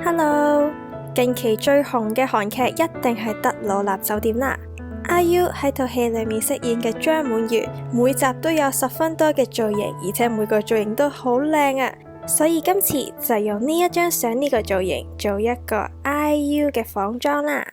Hello， 近期最紅嘅韓劇一定係《德魯納酒店》啦。IU 喺套戲裏面飾演嘅張滿如，每集都有10分多嘅造型，而且每個造型都好靚啊！所以今次就用呢一張相呢個造型做一個 IU 嘅仿妝啦。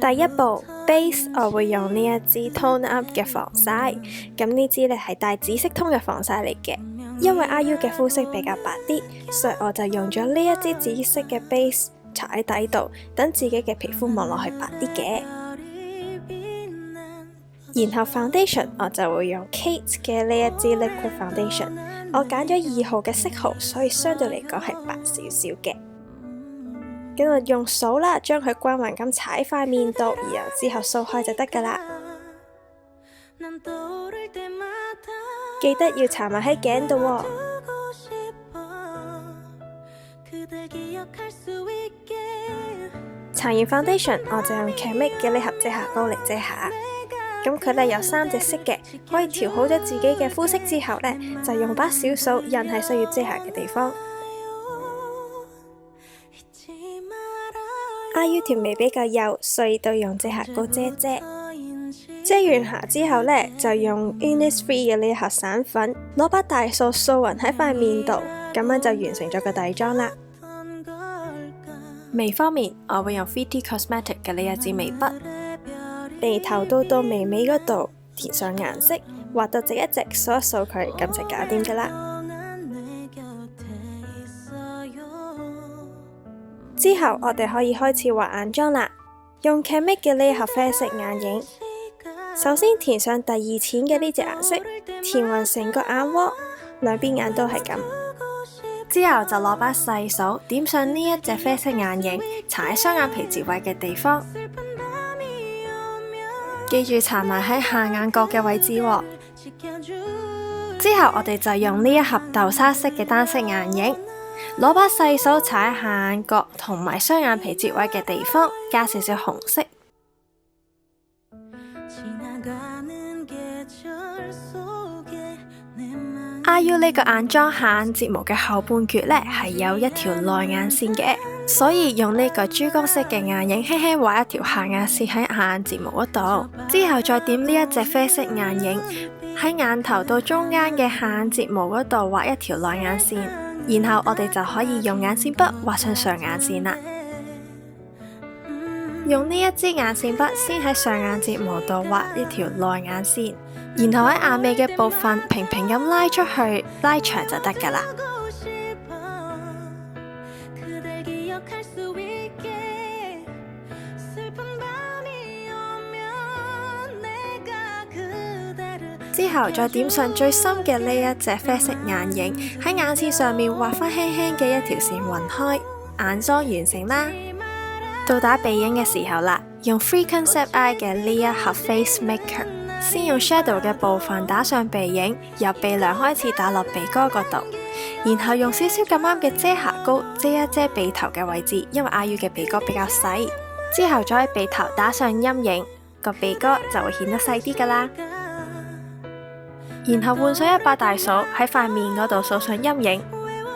第一步 base 我會用呢一支 Tone Up 嘅防曬，咁呢支呢係帶紫色通嘅防曬嚟嘅。因為 IU 嘅膚色比較白啲，所以我就用咗呢一支紫色嘅 base 搽喺底度，等自己嘅皮膚望落去白啲嘅。然後 foundation 我就會用 Kate 嘅呢一支 liquid foundation， 我揀咗2號嘅色號，所以相對嚟講係白少少嘅。咁我用掃啦，將佢均勻咁搽喺塊面度，然後之後掃開就得噶啦。記得要搽埋喺頸度喎。搽完 foundation， 我就用 Chamique 嘅呢盒遮瑕膏嚟遮瑕。咁佢呢有3隻色嘅，可以調好咗自己嘅膚色之後呢，就用把小掃印喺需要遮瑕嘅地方。IU 條眉比較幼，所以都用遮瑕膏遮遮。遮完瑕之後呢，就用 Innisfree 嘅呢盒散粉，攞把大掃掃勻喺塊面度，咁樣就完成咗個底妝啦。眉方面，我會用 Fenty Cosmetics 嘅呢一支眉筆，眉頭到眉尾嗰度填上顏色，畫到直一直，掃一掃佢，咁就搞掂噶啦。之後我哋可以開始畫眼妝啦，用 Chamique 嘅呢盒啡色眼影。首先填上第2淺嘅呢隻顏色，填勻成個眼窩，兩邊眼都係咁。之後就攞把細掃點上呢一隻啡色眼影，搽喺雙眼皮接位嘅地方，記住搽埋喺下眼角嘅位置喎。之後我哋就用呢一盒豆沙色嘅單色眼影，攞把細掃搽喺下眼角同埋雙眼皮接位嘅地方，加少少紅色。IU 呢個眼妝下眼睫毛嘅後半橛呢係有一條內眼線嘅，所以用呢個珠光色嘅眼影輕輕畫一條下眼線喺下眼睫毛嗰度，之後再點呢一隻啡色眼影喺眼頭到中間嘅下眼睫毛嗰度畫一條內眼線，然後我哋就可以用眼線筆畫上上眼線啦。用呢一支眼線筆先喺上眼睫毛度畫一條內眼線，然後喺眼尾嘅部分平平咁拉出去，拉長就得噶啦。之後再點上最深嘅呢一隻啡色眼影，喺眼線上面畫翻輕輕嘅一條線暈開，眼妝完成啦。到打鼻影嘅時候啦，用 Free Concept Eye 嘅呢一盒 Face Maker， 先用 Shadow 嘅部分打上鼻影，由鼻梁開始打落鼻哥嗰度，然後用少少咁啱嘅遮瑕膏遮一遮鼻頭嘅位置，因為 IU 嘅鼻哥比較細。之後再喺鼻頭打上陰影，個鼻哥就會顯得細啲噶啦。然後換上一把大掃喺塊面嗰度掃上陰影，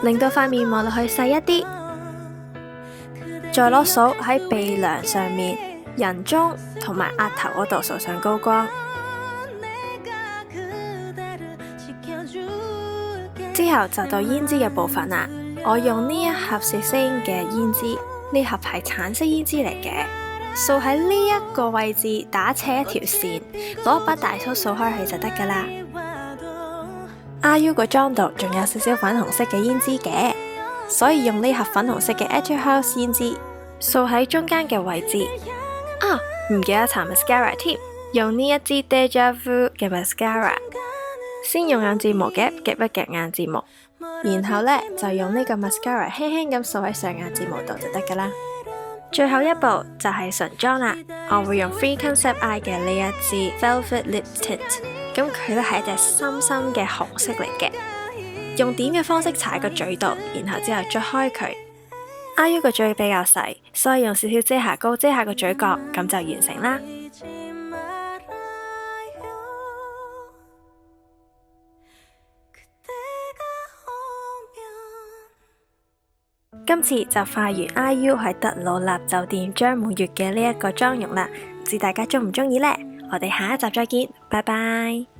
令到塊面望落去細一啲。再攞掃喺鼻梁上面、人中同埋額頭嗰度掃上高光。之後就到胭脂嘅部分啦。我用呢一盒Shiseido嘅胭脂，呢盒係橙色胭脂嚟嘅。掃喺呢一個位置打斜一條線，攞一把大掃掃開佢就得噶啦。IU 個妝度仲有少少粉紅色嘅胭脂嘅，所以用呢盒粉紅色嘅 Etude House 胭脂掃喺中間嘅位置。啊，唔記得搽 mascara 添，用呢一支 Deja Vu 嘅 mascara， 先用眼睫毛夾夾一夾眼睫毛，然後呢，就用呢個 mascara 輕輕咁掃喺上眼睫毛度就得噶啦。最後一步就係唇妝啦，我會用 Free Concept Eye 嘅呢一支 Velvet Lip Tint， 咁佢呢係一隻深深嘅紅色嚟嘅，用點嘅方式搽喺個嘴度，然後之後再開佢。IU 個嘴比較細，所以用少少遮瑕膏遮下個嘴角，咁就完成啦。今次就化完 IU 喺特魯納酒店將滿月嘅呢一個妝容啦，唔知大家鍾唔鍾意呢？我哋下一集再見，拜拜。